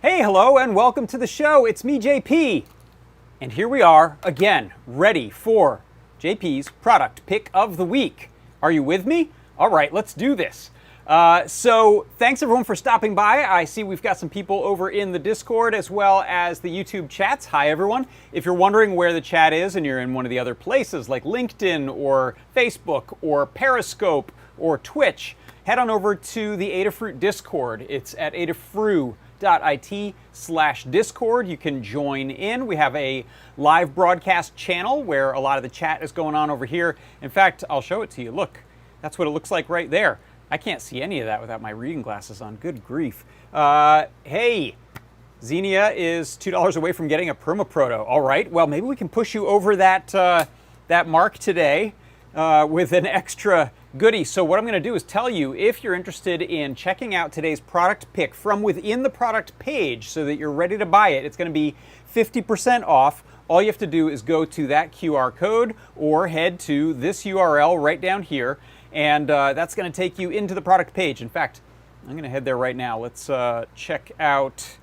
Hey, hello, and welcome to the show. It's me, JP. And here we are, again, ready for JP's product pick of the week. Are you with me? All right, let's do this. So thanks everyone for stopping by. I see we've got some people over in the Discord as well as the YouTube chats. Hi everyone. If you're wondering where the chat is and you're in one of the other places like LinkedIn or Facebook or Periscope or Twitch, head on over to the Adafruit Discord. It's at adafruit.it/Discord. You can join in. We have a live broadcast channel where a lot of the chat is going on over here. In fact, I'll show it to you. Look, that's what it looks like right there. I can't see any of that without my reading glasses on. Good grief. Hey, Xenia is $2 away from getting a perma-proto. All right, well, maybe we can push you over that, that mark today with an extra goodie. So what I'm going to do is tell you if you're interested in checking out today's product pick from within the product page so that you're ready to buy it. It's going to be 50% off. All you have to do is go to that QR code or head to this URL right down here. And that's going to take you into the product page. In fact, I'm going to head there right now. Let's check out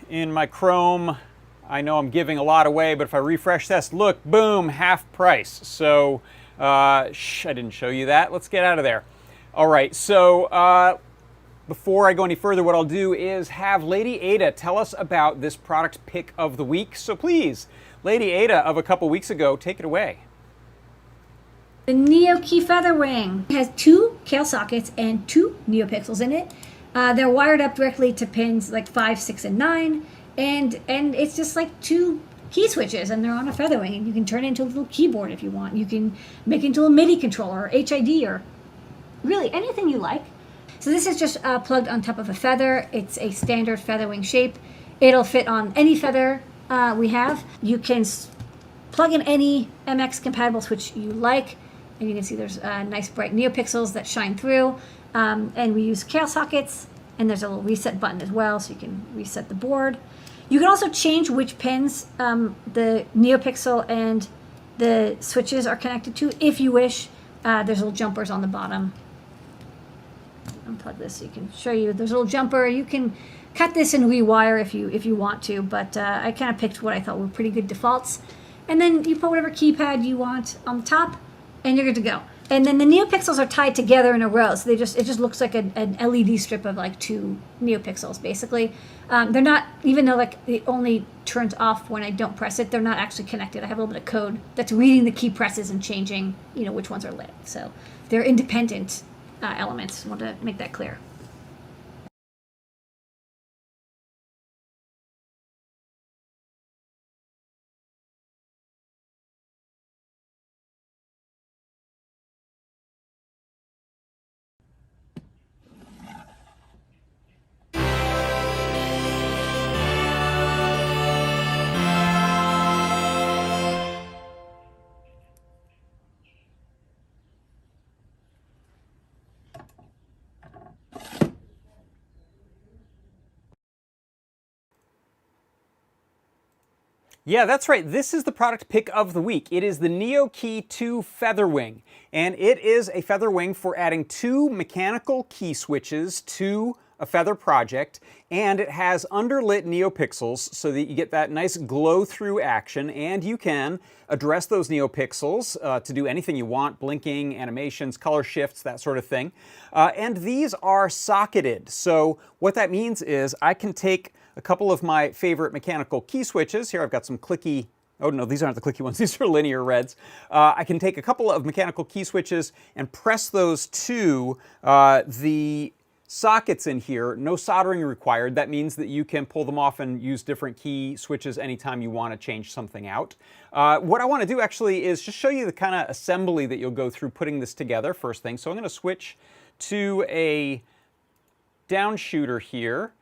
in my Chrome. I know I'm giving a lot away, but if I refresh this, look, boom, half price. So, I didn't show you that. Let's get out of there. All right, so before I go any further, what I'll do is have Lady Ada tell us about this product pick of the week. So please, Lady Ada of a couple weeks ago, take it away. The NeoKey FeatherWing has 2 Kale sockets and 2 NeoPixels in it. They're wired up directly to pins like 5, 6, and 9, and it's just like 2 key switches, and they're on a FeatherWing, and you can turn it into a little keyboard if you want. You can make it into a Midi controller or HID or really anything you like. So this is just plugged on top of a feather. It's a standard FeatherWing shape. It'll fit on any feather we have. You can plug in any MX compatible switch you like. And you can see there's nice bright NeoPixels that shine through. And we use Kale sockets, and there's a little reset button as well, so you can reset the board. You can also change which pins the NeoPixel and the switches are connected to, if you wish. There's little jumpers on the bottom. Unplug this so you can show you. There's a little jumper. You can cut this and rewire if you want to, but I kind of picked what I thought were pretty good defaults. And then you put whatever keypad you want on the top, and you're good to go. And then the NeoPixels are tied together in a row, so it just looks like an LED strip of like 2 NeoPixels, basically. They're not, even though like it only turns off when I don't press it, they're not actually connected. I have a little bit of code that's reading the key presses and changing, which ones are lit. So they're independent elements. I want to make that clear. Yeah, that's right. This is the product pick of the week. It is the NeoKey 2 FeatherWing, and it is a FeatherWing for adding 2 mechanical key switches to a feather project, and it has underlit NeoPixels so that you get that nice glow-through action, and you can address those NeoPixels to do anything you want, blinking, animations, color shifts, that sort of thing. And these are socketed, so what that means is I can take a couple of my favorite mechanical key switches. Here I've got some clicky, oh no, these aren't the clicky ones, these are linear reds. I can take a couple of mechanical key switches and press those to the sockets in here. No soldering required. That means that you can pull them off and use different key switches anytime you want to change something out. What I want to do actually is just show you the kind of assembly that you'll go through putting this together first thing. So I'm going to switch to a down shooter here.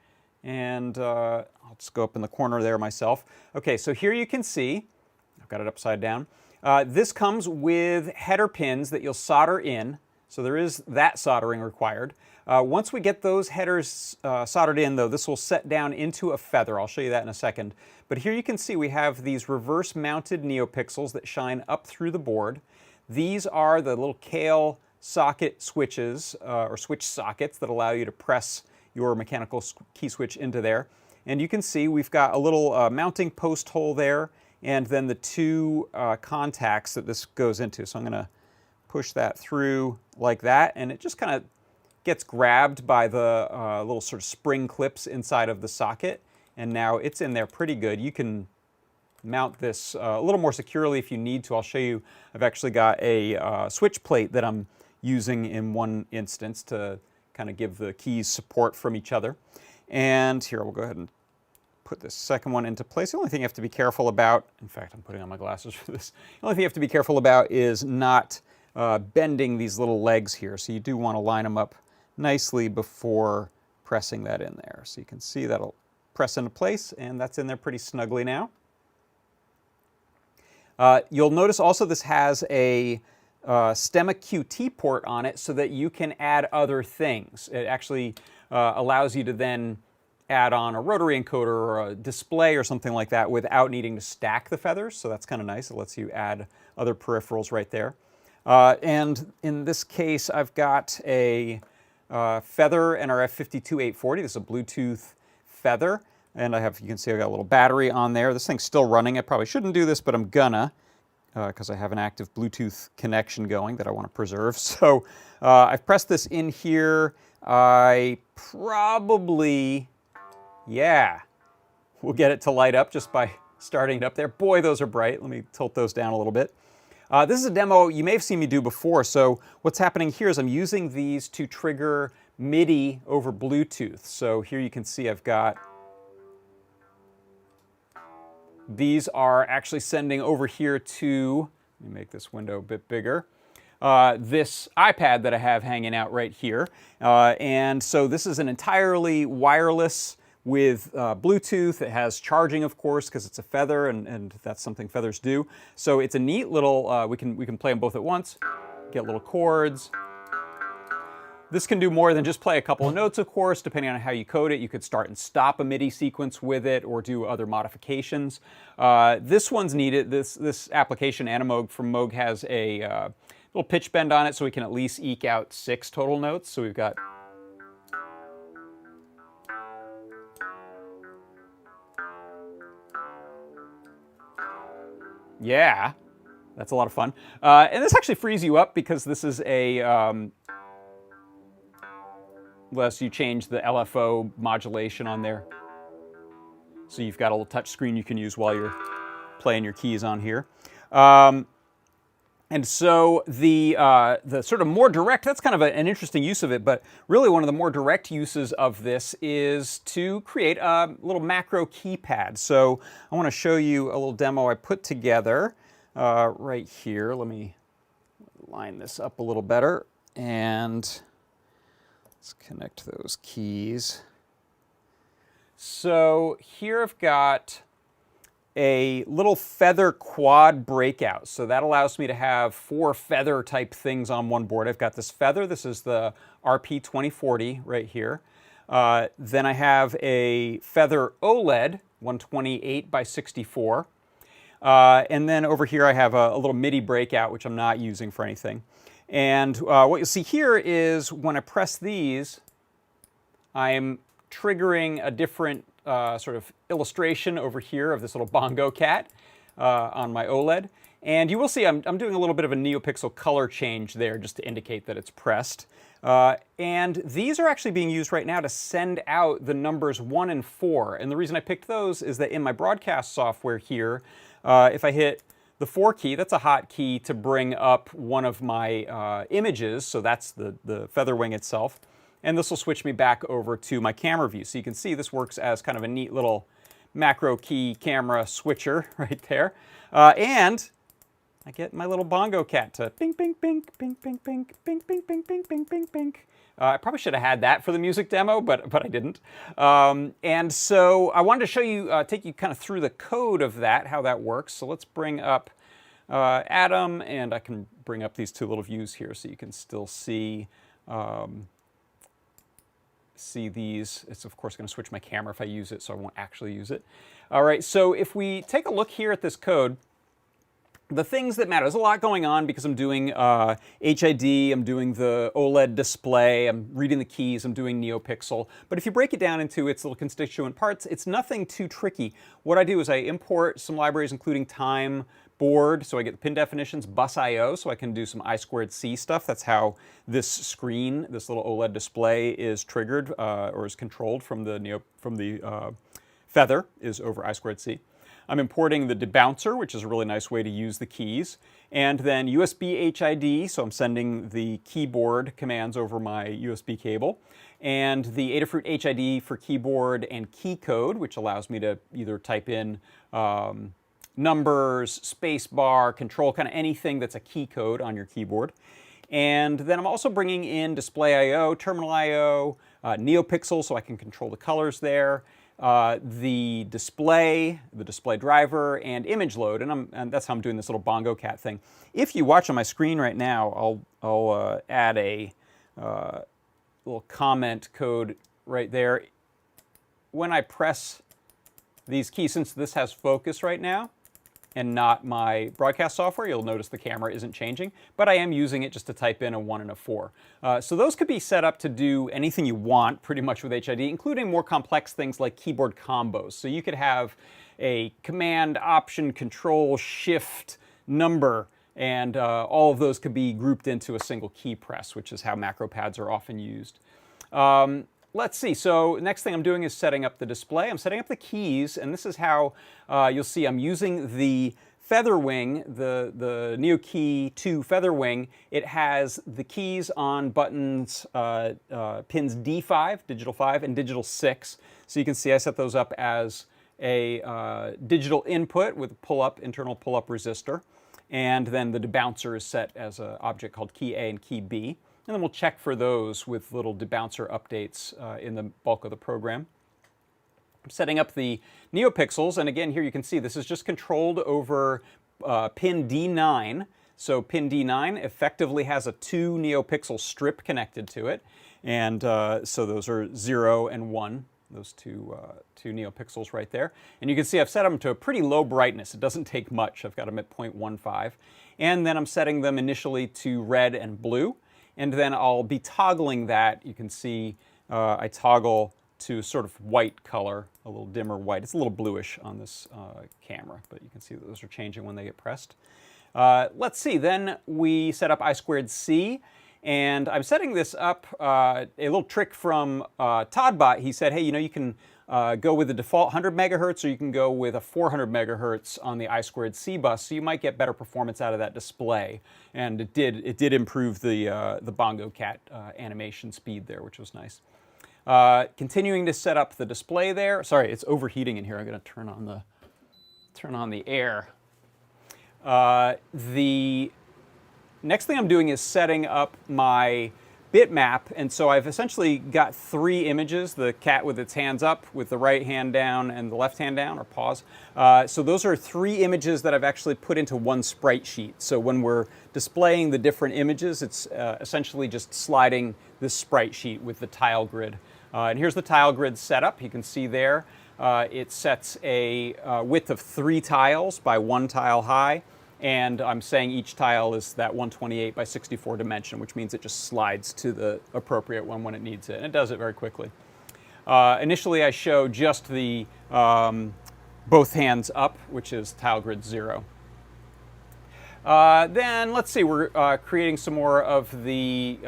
And I'll just go up in the corner there myself. Okay, so here you can see, I've got it upside down. This comes with header pins that you'll solder in. So there is that soldering required. Once we get those headers soldered in, though, this will set down into a feather. I'll show you that in a second. But here you can see we have these reverse-mounted NeoPixels that shine up through the board. These are the little Kale socket switches, or switch sockets that allow you to press your mechanical key switch into there. And you can see we've got a little mounting post hole there, and then the two contacts that this goes into. So I'm going to push that through like that, and it just kind of gets grabbed by the little sort of spring clips inside of the socket, and now it's in there pretty good. You can mount this a little more securely if you need to. I'll show you. I've actually got a switch plate that I'm using in one instance to kind of give the keys support from each other. And here, we'll go ahead and put this second one into place. The only thing you have to be careful about, in fact, I'm putting on my glasses for this. The only thing you have to be careful about is not bending these little legs here. So you do want to line them up nicely before pressing that in there. So you can see that'll press into place, and that's in there pretty snugly now. You'll notice also this has a stemma QT port on it so that you can add other things. It actually allows you to then add on a rotary encoder or a display or something like that without needing to stack the feathers. So that's kind of nice. It lets you add other peripherals right there. And in this case, I've got a Feather NRF52840. This is a Bluetooth Feather. And I have, you can see I've got a little battery on there. This thing's still running. I probably shouldn't do this, but I'm gonna, because I have an active Bluetooth connection going that I want to preserve. So I've pressed this in here. I probably, yeah, we'll get it to light up just by starting it up there. Boy, those are bright. Let me tilt those down a little bit. This is a demo you may have seen me do before. So what's happening here is I'm using these to trigger MIDI over Bluetooth. So here you can see I've got, these are actually sending over here to, let me make this window a bit bigger, this iPad that I have hanging out right here. And so this is an entirely wireless with Bluetooth. It has charging, of course, because it's a Feather, and that's something Feathers do. So it's a neat little, we can play them both at once, get little chords. This can do more than just play a couple of notes, of course. Depending on how you code it, you could start and stop a MIDI sequence with it or do other modifications. This one's needed. This application, Animoog from Moog, has a little pitch bend on it, so we can at least eke out 6 total notes. So we've got, yeah, that's a lot of fun. And this actually frees you up because this is a, lets you change the LFO modulation on there. So you've got a little touch screen you can use while you're playing your keys on here. And so the sort of more direct, that's kind of an interesting use of it, but really one of the more direct uses of this is to create a little macro keypad. So I want to show you a little demo I put together right here. Let me line this up a little better, and let's connect those keys. So here I've got a little Feather quad breakout. So that allows me to have 4 Feather type things on one board. I've got this Feather. This is the RP2040 right here. Then I have a Feather OLED 128 by 64. And then over here I have a little MIDI breakout, which I'm not using for anything. And what you'll see here is when I press these, I'm triggering a different sort of illustration over here of this little bongo cat on my OLED. And you will see I'm doing a little bit of a NeoPixel color change there just to indicate that it's pressed. And these are actually being used right now to send out the numbers 1 and 4. And the reason I picked those is that in my broadcast software here, if I hit the 4 key, that's a hotkey to bring up one of my images, so that's the FeatherWing itself. And this will switch me back over to my camera view. So you can see this works as kind of a neat little macro key camera switcher right there. And I get my little bongo cat to bing, bing, bing, bing, bing, bing, bing, bing, bing, bing, bing, bing, bing. I probably should have had that for the music demo, but I didn't. And so I wanted to show you, take you kind of through the code of that, how that works. So let's bring up Adam, and I can bring up these 2 little views here so you can still see these. It's of course going to switch my camera if I use it, so I won't actually use it. All right, so if we take a look here at this code, the things that matter. There's a lot going on because I'm doing HID, I'm doing the OLED display, I'm reading the keys, I'm doing NeoPixel. But if you break it down into its little constituent parts, it's nothing too tricky. What I do is I import some libraries including time, board, so I get the pin definitions, bus I/O, so I can do some I2C stuff. That's how this screen, this little OLED display, is triggered or is controlled from the Feather, is over I2C. I'm importing the debouncer, which is a really nice way to use the keys, and then USB HID, so I'm sending the keyboard commands over my USB cable, and the Adafruit HID for keyboard and key code, which allows me to either type in numbers, space bar, control, kind of anything that's a key code on your keyboard. And then I'm also bringing in display I/O, terminal I/O, NeoPixel, so I can control the colors there, the display driver, and image load, and that's how I'm doing this little bongo cat thing. If you watch on my screen right now, I'll add a little comment code right there. When I press these keys, since this has focus right now, and not my broadcast software, you'll notice the camera isn't changing, but I am using it just to type in a 1 and a 4. So those could be set up to do anything you want pretty much with HID, including more complex things like keyboard combos. So you could have a command, option, control, shift, number, and all of those could be grouped into a single key press, which is how macro pads are often used. Let's see, so next thing I'm doing is setting up the display. I'm setting up the keys, and this is how you'll see I'm using the FeatherWing, the NeoKey 2 FeatherWing. It has the keys on buttons, pins D5, digital 5, and digital 6. So you can see I set those up as a digital input with internal pull-up resistor. And then the debouncer is set as an object called key A and key B. And then we'll check for those with little debouncer updates in the bulk of the program. I'm setting up the NeoPixels, and again, here you can see this is just controlled over pin D9. So pin D9 effectively has a 2 NeoPixel strip connected to it, and so those are 0 and 1, those two NeoPixels right there. And you can see I've set them to a pretty low brightness. It doesn't take much. I've got them at 0.15. And then I'm setting them initially to red and blue. And then I'll be toggling that. You can see I toggle to sort of white color, a little dimmer white. It's a little bluish on this camera, but you can see that those are changing when they get pressed. Let's see, then we set up I2C, and I'm setting this up, a little trick from Toddbot. He said, hey, you can go with the default 100 megahertz, or you can go with a 400 megahertz on the I2C bus, so you might get better performance out of that display. And it did improve the bongo cat animation speed there, which was nice. Continuing to set up the display there. Sorry, it's overheating in here. I'm going to turn on the air. The next thing I'm doing is setting up my bitmap, and so I've essentially got 3 images, the cat with its hands up, with the right hand down and the left hand down, or paws. So those are 3 images that I've actually put into one sprite sheet. So when we're displaying the different images, it's essentially just sliding this sprite sheet with the tile grid. And here's the tile grid setup. You can see there it sets a width of 3 tiles by 1 tile high. And I'm saying each tile is that 128 by 64 dimension, which means it just slides to the appropriate one when it needs it. And it does it very quickly. Initially, I show just the both hands up, which is tile grid 0. Then let's see, we're creating some more of the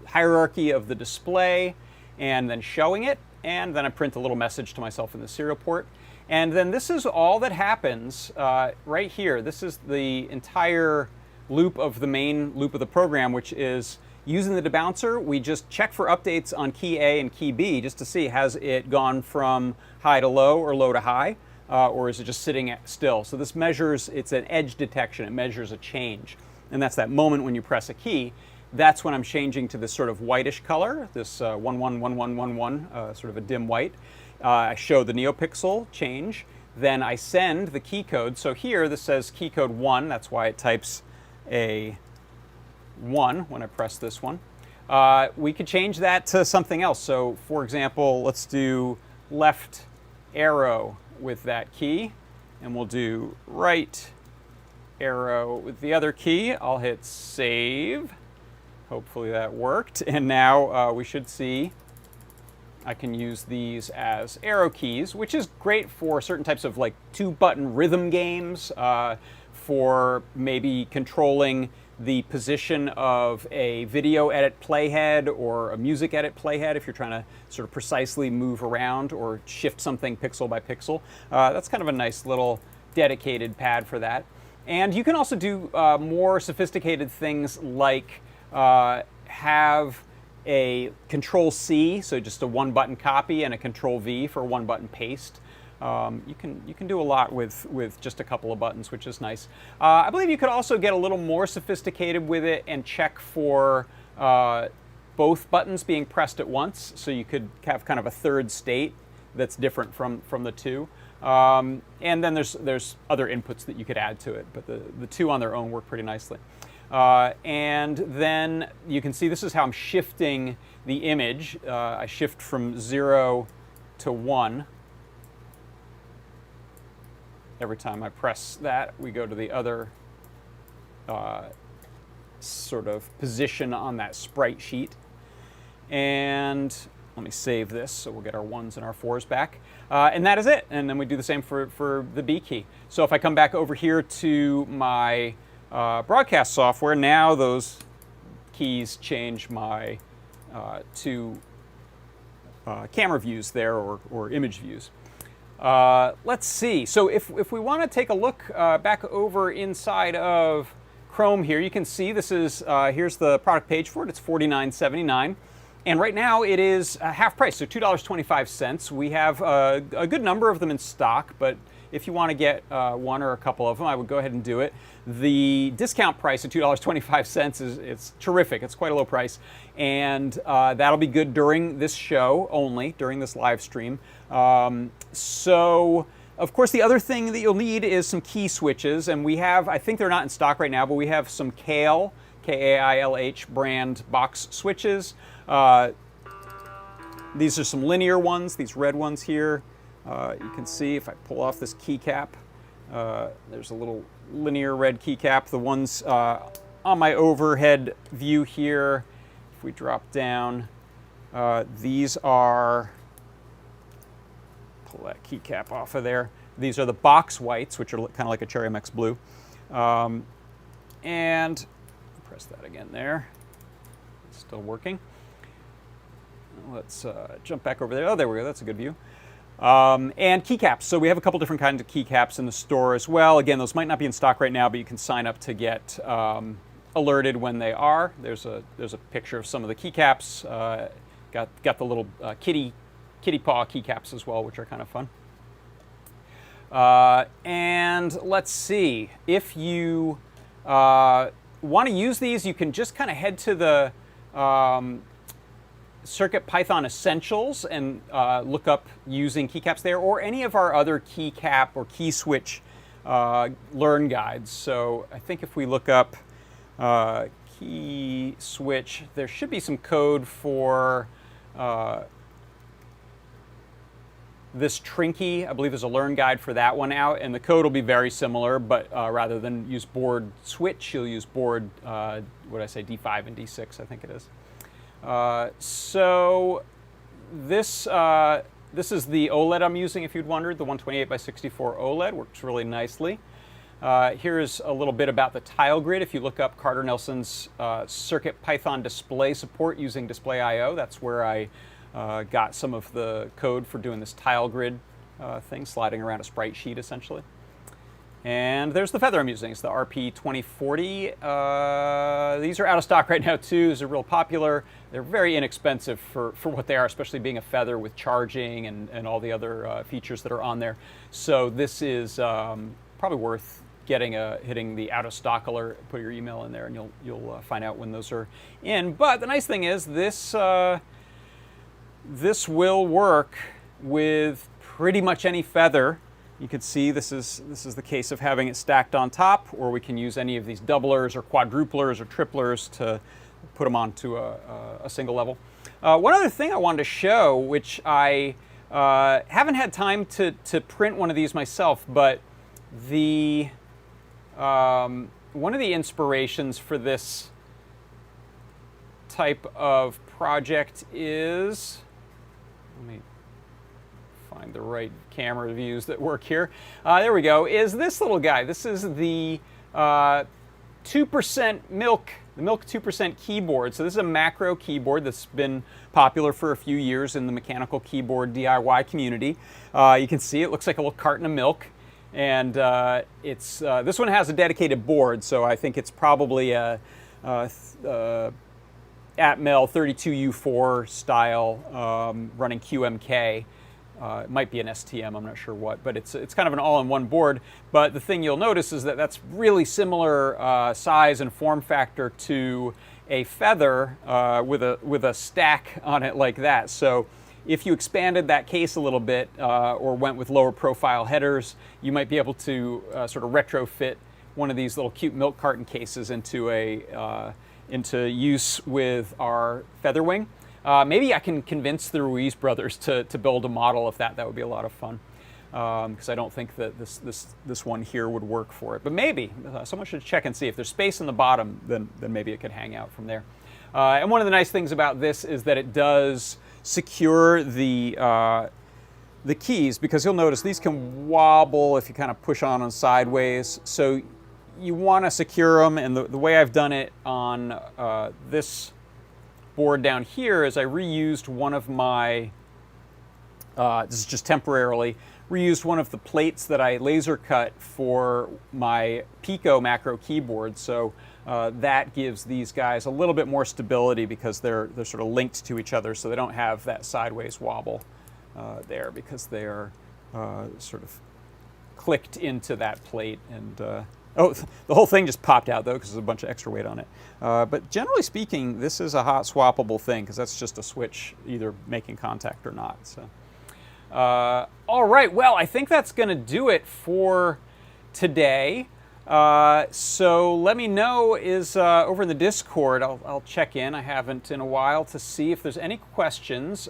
hierarchy of the display and then showing it. And then I print a little message to myself in the serial port. And then this is all that happens right here. This is the entire loop of the main loop of the program, which is using the debouncer. We just check for updates on key A and key B just to see, has it gone from high to low or low to high, or is it just sitting still? So this measures, it's an edge detection. It measures a change. And that's that moment when you press a key. That's when I'm changing to this sort of whitish color, this 111111, sort of a dim white. I show the NeoPixel change, then I send the key code. So here this says key code 1, that's why it types a 1 when I press this one. We could change that to something else. So for example, let's do left arrow with that key, and we'll do right arrow with the other key. I'll hit save. Hopefully that worked. And now we should see I can use these as arrow keys, which is great for certain types of like 2-button rhythm games, for maybe controlling the position of a video edit playhead or a music edit playhead if you're trying to sort of precisely move around or shift something pixel by pixel. That's kind of a nice little dedicated pad for that. And you can also do more sophisticated things like have a Control-C, so just a 1-button copy, and a Control-V for a 1-button paste. You can do a lot with just a couple of buttons, which is nice. I believe you could also get a little more sophisticated with it and check for both buttons being pressed at once, so you could have kind of a third state that's different from the two. And then there's other inputs that you could add to it, but the two on their own work pretty nicely. And then you can see this is how I'm shifting the image. I shift from 0 to 1. Every time I press that, we go to the other sort of position on that sprite sheet. And let me save this so we'll get our 1s and our 4s back. And that is it. And then we do the same for the B key. So if I come back over here to my broadcast software, now those keys change my two camera views there, or image views. Let's see. So if we want to take a look back over inside of Chrome here, you can see this is here's the product page for it. It's $49.79. And right now it is half price, so $2.25. We have a good number of them in stock, but if you want to get one or a couple of them, I would go ahead and do it. The discount price of $2.25 it's terrific. It's quite a low price, and that'll be good during this show only, during this live stream. So, of course, the other thing that you'll need is some key switches, and we have, I think they're not in stock right now, but we have some Kailh, K-A-I-L-H brand box switches. These are some linear ones, these red ones here. You can see if I pull off this keycap, there's a little linear red keycap. The ones on my overhead view here, if we drop down, these are, pull that keycap off of there. These are the box whites, which are kind of like a Cherry MX blue. And press that again there. It's still working. Let's jump back over there. Oh, there we go. That's a good view. And keycaps. So we have a couple different kinds of keycaps in the store as well. Again, those might not be in stock right now, but you can sign up to get alerted when they are. There's a picture of some of the keycaps. Got the little kitty paw keycaps as well, which are kind of fun. And let's see. If you want to use these, you can just kind of head to the CircuitPython Essentials and look up using keycaps there, or any of our other keycap or key switch learn guides. So I think if we look up key switch, there should be some code for this Trinky. I believe there's a learn guide for that one out, and the code will be very similar, but rather than use board switch, you'll use board, what did I say, D5 and D6, I think it is. So this is the OLED I'm using, if you'd wondered. The 128 by 64 OLED works really nicely. Here's a little bit about the tile grid. If you look up Carter Nelson's CircuitPython display support using Display.io, that's where I got some of the code for doing this tile grid thing, sliding around a sprite sheet essentially. And there's the feather I'm using. It's the RP2040. These are out of stock right now too. These are real popular. They're very inexpensive for what they are, especially being a feather with charging and all the other features that are on there. So this is probably worth hitting the out of stock alert, put your email in there, and you'll find out when those are in. But the nice thing is this will work with pretty much any feather. You can see this is the case of having it stacked on top, or we can use any of these doublers or quadruplers or triplers to put them onto a single level. One other thing I wanted to show, which I haven't had time to print one of these myself, but the one of the inspirations for this type of project is, let me find the right camera views that work here. There we go, is this little guy. This is the 2% Milk, the Milk 2% keyboard. So this is a macro keyboard that's been popular for a few years in the mechanical keyboard DIY community. You can see it looks like a little carton of milk. And this one has a dedicated board, so I think it's probably a Atmel 32U4 style running QMK. It might be an STM, I'm not sure what, but it's kind of an all-in-one board. But the thing you'll notice is that that's really similar size and form factor to a Feather with a stack on it like that. So if you expanded that case a little bit or went with lower profile headers, you might be able to sort of retrofit one of these little cute milk carton cases into use with our FeatherWing. Maybe I can convince the Ruiz brothers to build a model of that. That would be a lot of fun, because I don't think that this one here would work for it. But maybe someone should check and see if there's space in the bottom. Then maybe it could hang out from there. And one of the nice things about this is that it does secure the keys, because you'll notice these can wobble if you kind of push on them sideways. So you want to secure them, and the way I've done it on this board down here is I reused one of my, this is just temporarily, reused one of the plates that I laser cut for my Pico macro keyboard. So that gives these guys a little bit more stability, because they're sort of linked to each other, so they don't have that sideways wobble there, because they're sort of clicked into that plate. And oh, the whole thing just popped out though, because there's a bunch of extra weight on it. But generally speaking, this is a hot swappable thing, because that's just a switch either making contact or not. So, all right, well, I think that's going to do it for today. So let me know over in the Discord. I'll check in. I haven't in a while, to see if there's any questions.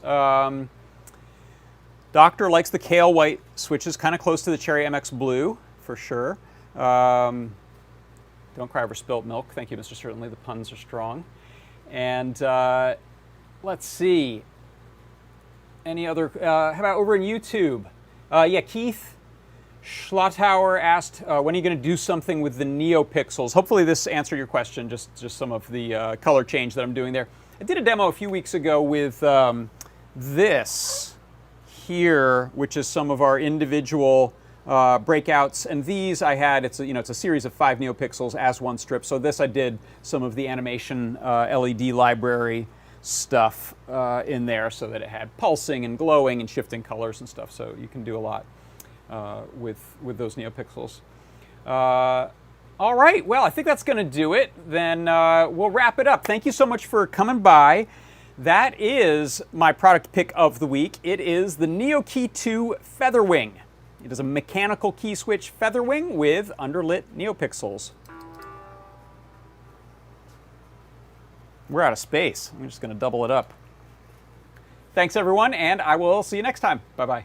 Doctor likes the Kale White switches, kind of close to the Cherry MX Blue for sure. Don't cry over spilt milk. Thank you, Mr. Certainly. The puns are strong. And let's see. Any other? How about over in YouTube? Yeah, Keith Schlotthauer asked, when are you going to do something with the NeoPixels? Hopefully this answered your question, just some of the color change that I'm doing there. I did a demo a few weeks ago with this here, which is some of our individual breakouts, and these I had, it's a series of 5 NeoPixels as one strip. So this I did some of the animation LED library stuff in there, so that it had pulsing and glowing and shifting colors and stuff. So you can do a lot with those NeoPixels. All right, well, I think that's going to do it. Then we'll wrap it up. Thank you so much for coming by. That is my product pick of the week. It is the NeoKey 2 FeatherWing. It is a mechanical key switch FeatherWing with underlit NeoPixels. We're out of space. I'm just going to double it up. Thanks, everyone, and I will see you next time. Bye-bye.